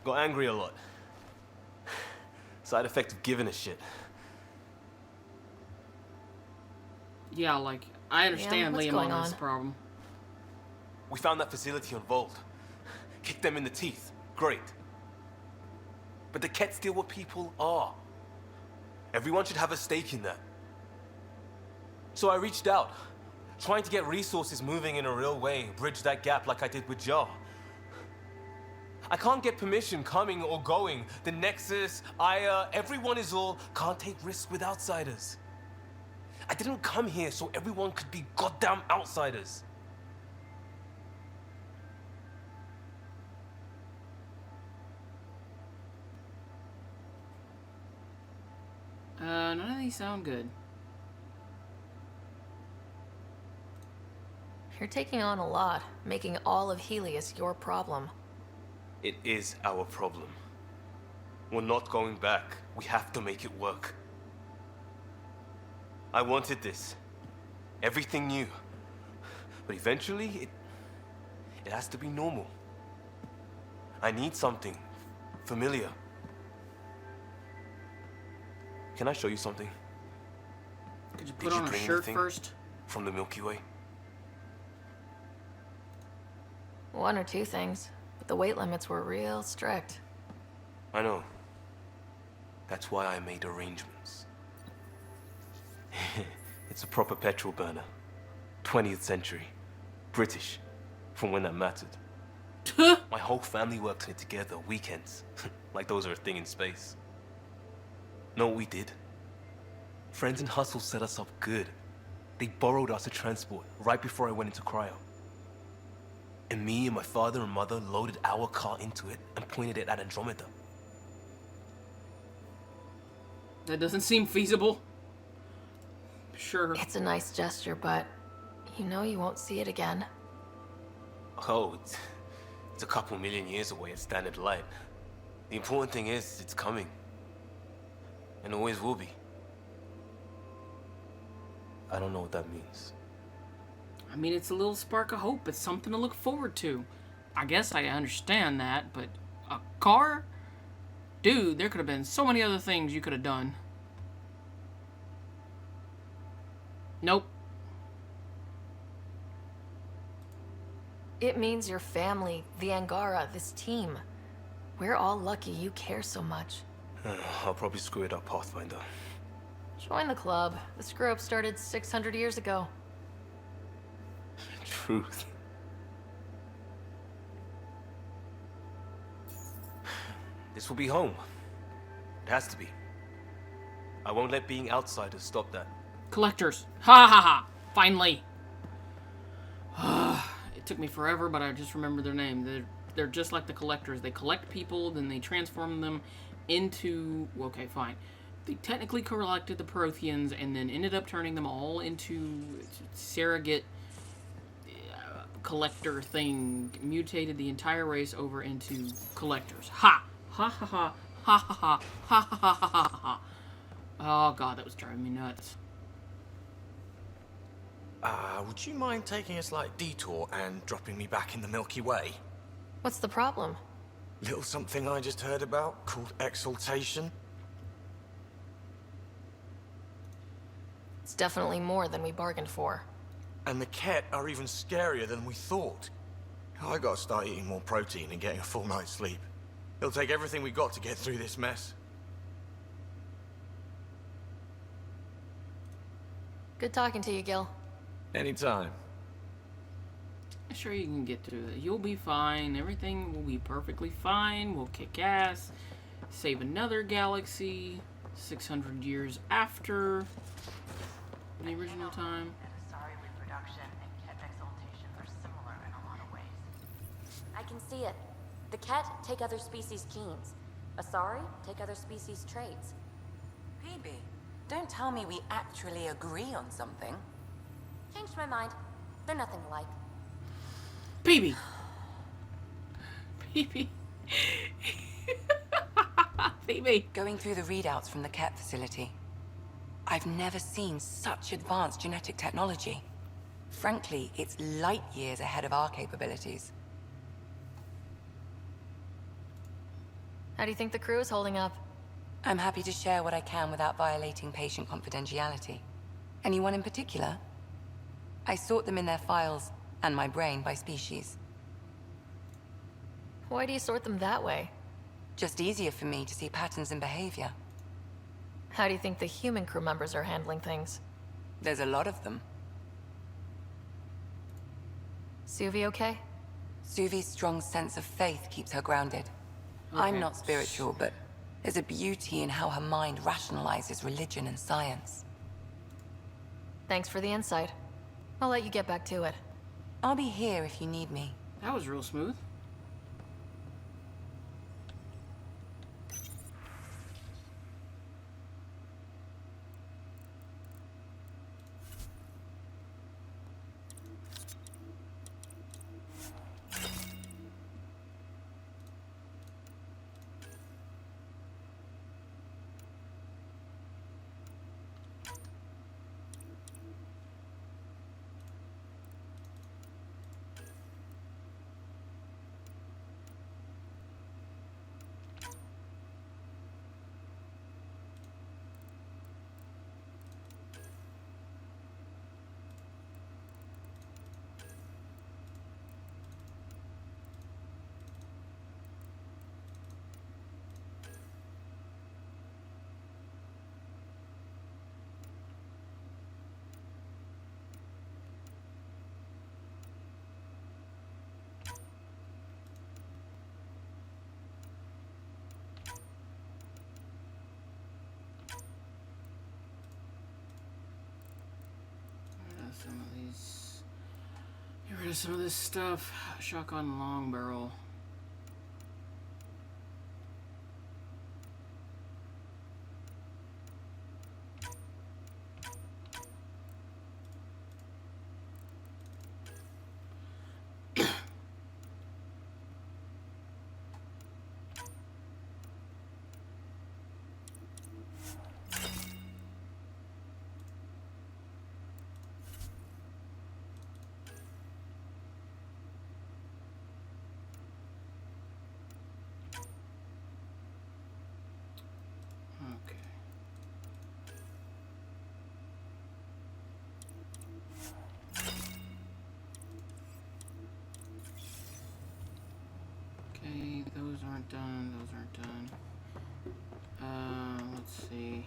Got angry a lot. Side effect of giving a shit. Yeah, like, I understand Liam on this problem. We found that facility on Vault. Kicked them in the teeth. Great. But the Kett still what people are. Everyone should have a stake in that. So I reached out, trying to get resources moving in a real way, bridge that gap like I did with Jar. I can't get permission coming or going. The Nexus, Aya, everyone is all can't take risks with outsiders. I didn't come here so everyone could be goddamn outsiders. None of these sound good. You're taking on a lot, making all of Helios your problem. It is our problem. We're not going back. We have to make it work. I wanted this. Everything new. But eventually, it has to be normal. I need something familiar. Can I show you something? Could you put on a shirt first? From the Milky Way? One or two things, but the weight limits were real strict. I know. That's why I made arrangements. It's a proper petrol burner. 20th century. British. From when that mattered. My whole family works in it together, weekends. Like those are a thing in space. Know what we did? Friends and Hustle set us up good. They borrowed us a transport right before I went into cryo. And me and my father and mother loaded our car into it and pointed it at Andromeda. That doesn't seem feasible. Sure. It's a nice gesture, but you know you won't see it again. Oh, it's a couple million years away at standard light. The important thing is, it's coming. And always will be. I don't know what that means. I mean, it's a little spark of hope. It's something to look forward to. I guess I understand that, but a car? Dude, there could have been so many other things you could have done. Nope. It means your family, the Angara, this team. We're all lucky you care so much. I'll probably screw it up, Pathfinder. Join the club. The screw-up started 600 years ago. Truth. This will be home. It has to be. I won't let being outsiders stop that. Collectors. Ha ha ha. Finally. It took me forever, but I just remember their name. They're just like the collectors. They collect people, then they transform them into... Okay, fine. They technically collected the Protheans and then ended up turning them all into surrogate collector thing. Mutated the entire race over into collectors. Ha! Ha ha ha. Ha ha ha. Ha ha ha ha ha ha. Oh god, that was driving me nuts. Would you mind taking a slight detour and dropping me back in the Milky Way? What's the problem? Little something I just heard about called exaltation. It's definitely more than we bargained for. And the Kett are even scarier than we thought. I gotta start eating more protein and getting a full night's sleep. It'll take everything we got to get through this mess. Good talking to you, Gil. Anytime. Sure, you can get through it. You'll be fine. Everything will be perfectly fine. We'll kick ass. Save another galaxy. 600 years after the original time. Sorry, reproduction and Kett exaltation are similar in a lot of ways. I can see it. The Kett take other species' genes. Asari take other species' traits. PB, don't tell me we actually agree on something. Changed my mind. They're nothing alike. PB. PB. PB. Going through the readouts from the Kett facility, I've never seen such advanced genetic technology. Frankly, it's light years ahead of our capabilities. How do you think the crew is holding up? I'm happy to share what I can without violating patient confidentiality. Anyone in particular? I sort them in their files, and my brain by species. Why do you sort them that way? Just easier for me to see patterns in behavior. How do you think the human crew members are handling things? There's a lot of them. Suvi okay? Suvi's strong sense of faith keeps her grounded. Okay. I'm not spiritual, but there's a beauty in how her mind rationalizes religion and science. Thanks for the insight. I'll let you get back to it. I'll be here if you need me. That was real smooth. Some of these. Get rid of some of this stuff. Shotgun long barrel. Okay. Okay, those aren't done, those aren't done. Let's see.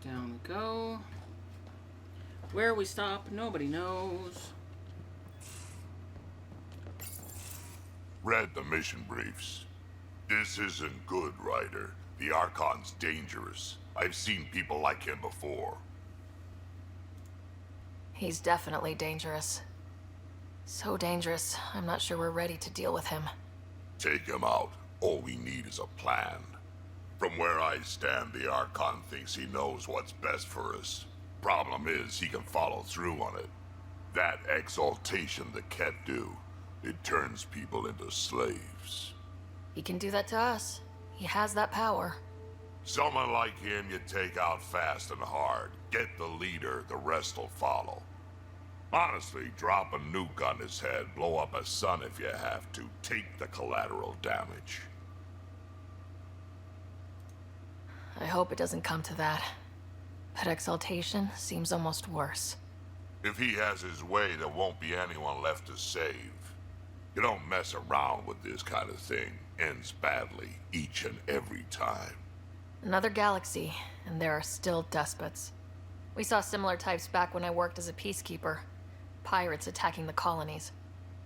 Down we go. Where we stop, nobody knows. Read the mission briefs. This isn't good, Ryder. The Archon's dangerous. I've seen people like him before. He's definitely dangerous. So dangerous, I'm not sure we're ready to deal with him. Take him out. All we need is a plan. From where I stand, the Archon thinks he knows what's best for us. Problem is, he can follow through on it. That exaltation the Ket do, it turns people into slaves. He can do that to us. He has that power. Someone like him you take out fast and hard. Get the leader, the rest will follow. Honestly, drop a nuke on his head, blow up a sun if you have to. Take the collateral damage. I hope it doesn't come to that. But exaltation seems almost worse. If he has his way, there won't be anyone left to save. You don't mess around with this kind of thing. Ends badly, each and every time. Another galaxy, and there are still despots. We saw similar types back when I worked as a peacekeeper. Pirates attacking the colonies.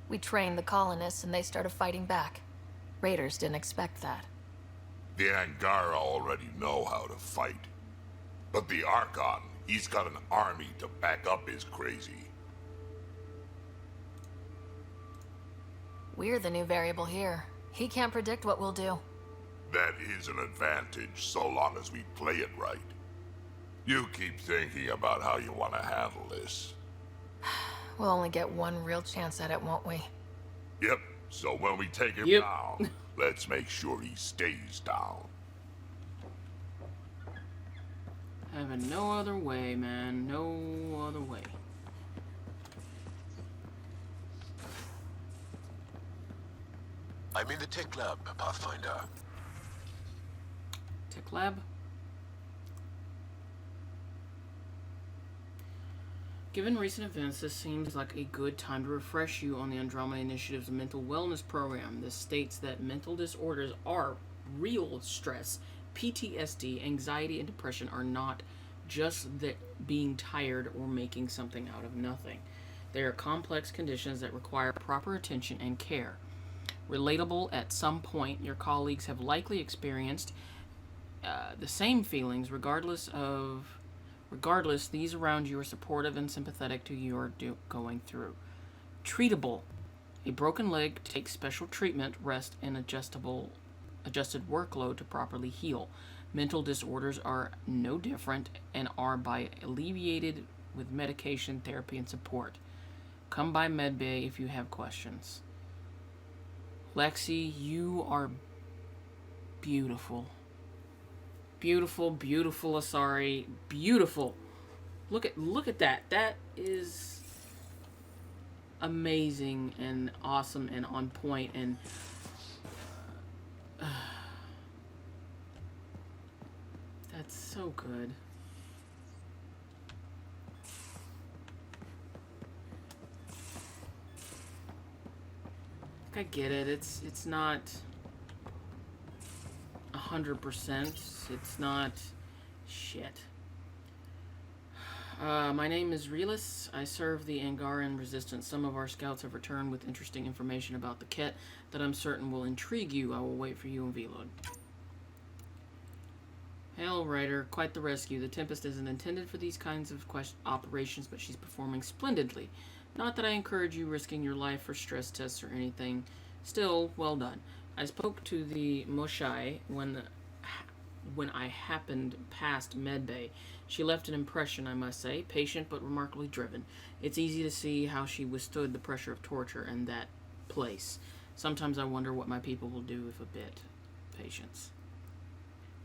We trained the colonists and they started fighting back. Raiders didn't expect that. The Angara already know how to fight. But the Archon, he's got an army to back up his crazy. We're the new variable here. He can't predict what we'll do. That is an advantage so long as we play it right. You keep thinking about how you want to handle this. We'll only get one real chance at it, won't we? Yep, so when we take him Yep. down, let's make sure he stays down. Having no other way, man. No other way. I'm in the tech lab, Pathfinder. Tech lab? Given recent events, this seems like a good time to refresh you on the Andromeda Initiative's mental wellness program. This states that mental disorders are real stress. PTSD, anxiety, and depression are not just that being tired or making something out of nothing. They are complex conditions that require proper attention and care. Relatable at some point, your colleagues have likely experienced the same feelings. Regardless, these around you are supportive and sympathetic to your going through. Treatable. A broken leg takes special treatment, rest, and adjusted workload to properly heal. Mental disorders are no different and are alleviated with medication, therapy, and support. Come by Medbay if you have questions. Lexi, you are beautiful. Beautiful, beautiful, Asari. Beautiful. Look at that. That is amazing and awesome and on point and that's so good. I get it. It's not 100%. It's not shit. My name is Relis. I serve the Angaran Resistance. Some of our scouts have returned with interesting information about the Ket that I'm certain will intrigue you. I will wait for you in Vload. Hail, Ryder. Quite the rescue. The Tempest isn't intended for these kinds of operations, but she's performing splendidly. Not that I encourage you risking your life for stress tests or anything. Still, well done. I spoke to the Moshai when I happened past Medbay. She left an impression, I must say, patient but remarkably driven. It's easy to see how she withstood the pressure of torture in that place. Sometimes I wonder what my people will do with a bit patience.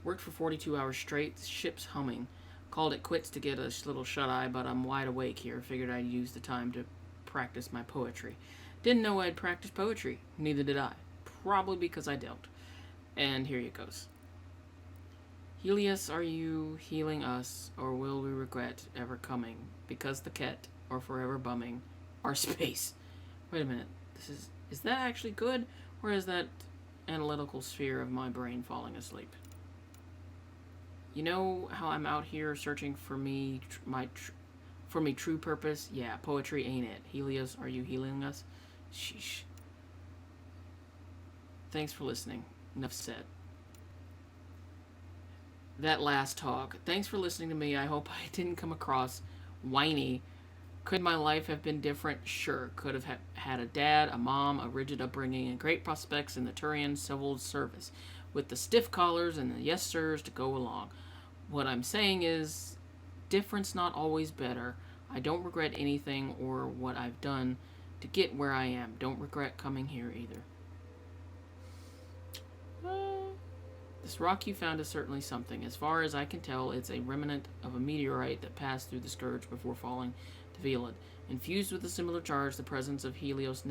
Worked for 42 hours straight, ship's humming. Called it quits to get a little shut-eye, but I'm wide awake here. Figured I'd use the time to practice my poetry. Didn't know I'd practice poetry. Neither did I. Probably because I don't. And here it goes. Helios, are you healing us, or will we regret ever coming? Because the Ket are forever bumming our space. Wait a minute. Is that actually good, or is that analytical sphere of my brain falling asleep? You know how I'm out here searching for me, true purpose? Yeah, poetry ain't it. Helios, are you healing us? Sheesh. Thanks for listening. Enough said. That last talk. Thanks for listening to me. I hope I didn't come across whiny. Could my life have been different? Sure. Could have had a dad, a mom, a rigid upbringing, and great prospects in the Turian civil service, with the stiff collars and the yes sirs to go along. What I'm saying is, difference not always better. I don't regret anything or what I've done to get where I am. Don't regret coming here either. This rock you found is certainly something. As far as I can tell, it's a remnant of a meteorite that passed through the Scourge before falling to Velad. Infused with a similar charge, the presence of Helios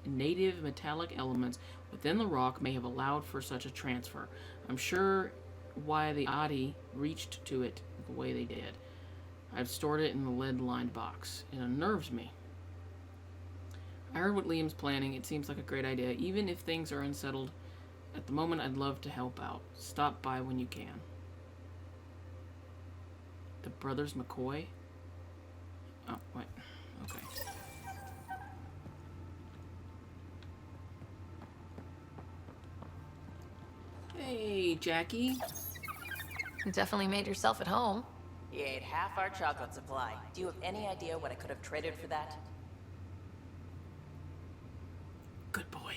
native metallic elements within the rock may have allowed for such a transfer. I'm sure why the Adi reached to it the way they did. I've stored it in the lead-lined box. It unnerves me. I heard what Liam's planning. It seems like a great idea. Even if things are unsettled at the moment, I'd love to help out. Stop by when you can. The Brothers McCoy? Oh, wait. Okay. Hey, Jackie. You definitely made yourself at home. You ate half our chocolate supply. Do you have any idea what I could have traded for that? Good boy.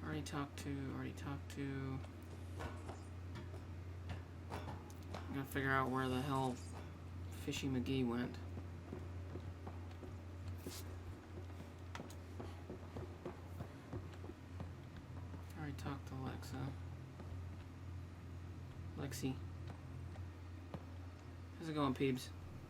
Already talked to. I gotta figure out where the hell Fishy McGee went. Already talked to Lexi. How's it going, peeps?